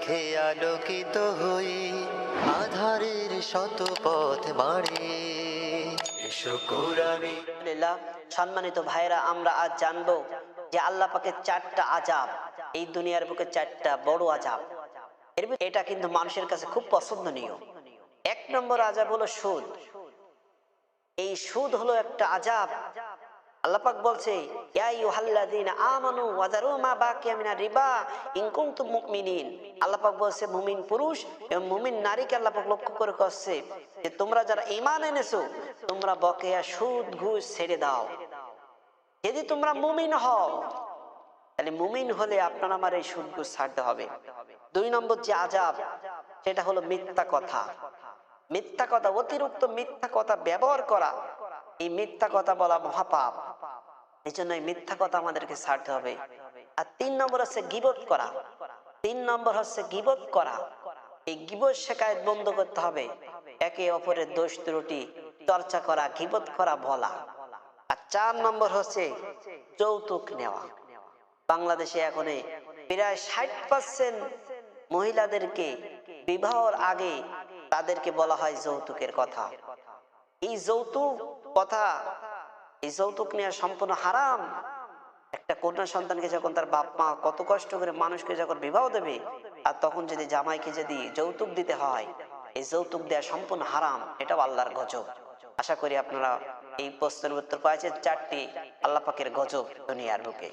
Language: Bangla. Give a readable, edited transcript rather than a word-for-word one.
দেখে আলোকিত হই, আধারের শত পথ বাড়ে। এসো কোরআনে। আলহামদুলিল্লাহ, সম্মানিত ভাইরা, আমরা আজ জানবো যে আল্লাহ পাকের 4টা আযাব, এই দুনিয়ার বুকে 4টা বড় আযাব। এটা কিন্তু মানুষের কাছে খুব পছন্দনীয়। 1 নম্বর আযাব হলো সুদ। এই সুদ হলো একটা আযাব। আল্লাহ পাক বলছে, ইয়া আইয়ুহাল্লাযীনা আমানু ওয়াযারু মা বাকিয়া মিনার রিবা ইন কুনতুম মুমিনিন। আল্লাহ পাক বলছে মুমিন পুরুষ এবং মুমিন নারীকে আল্লাহ পাক লক্ষ্য করে কচ্ছে যে তোমরা যারা ঈমান এনেছো তোমরা বকেয়া সুদ ঘুষ ছেড়ে দাও যদি তোমরা মুমিন হও। তাহলে মুমিন হলে আপনার আমার এই সুদ ঘুষ ছাড়তে হবে। 2 নম্বর যে আযাব সেটা হলো মিথ্যা কথা। মিথ্যা কথা, অতিরিক্ত মিথ্যা কথা ব্যবহার করা, এই মিথ্যা কথা বলা মহাপাপ। এই জন্য এই মিথ্যা কথা আমাদেরকে ছাড়তে হবে। আর 3 নম্বর হচ্ছে গীবত করা। 3 নম্বর হচ্ছে গীবত করা। এই গীবত শেখায়ত বন্ধ করতে হবে। একে অপরের দোষ ত্রুটি চর্চা করা, গীবত করা, বলা। আর 4 নম্বর হচ্ছে যৌতুক নেওয়া। বাংলাদেশে এখন প্রায় 60% মহিলাদেরকে বিবাহের আগে তাদেরকে বলা হয় যৌতুকের কথা। এই যৌতুক কথা, এই যৌতুক নেওয়া সম্পূর্ণ হারাম। একটা কন্যা সন্তানকে যখন তার বাপ মা কত কষ্ট করে মানুষকে যখন বিবাহ দেবে, আর তখন যদি জামাইকে যদি যৌতুক দিতে হয়, এই যৌতুক দেওয়া সম্পূর্ণ হারাম। এটাও আল্লাহর গজব। আশা করি আপনারা এই প্রশ্নের উত্তর পাইছেন। 4টি আল্লাহ পাকের গজব দুনিয়ার বুকে।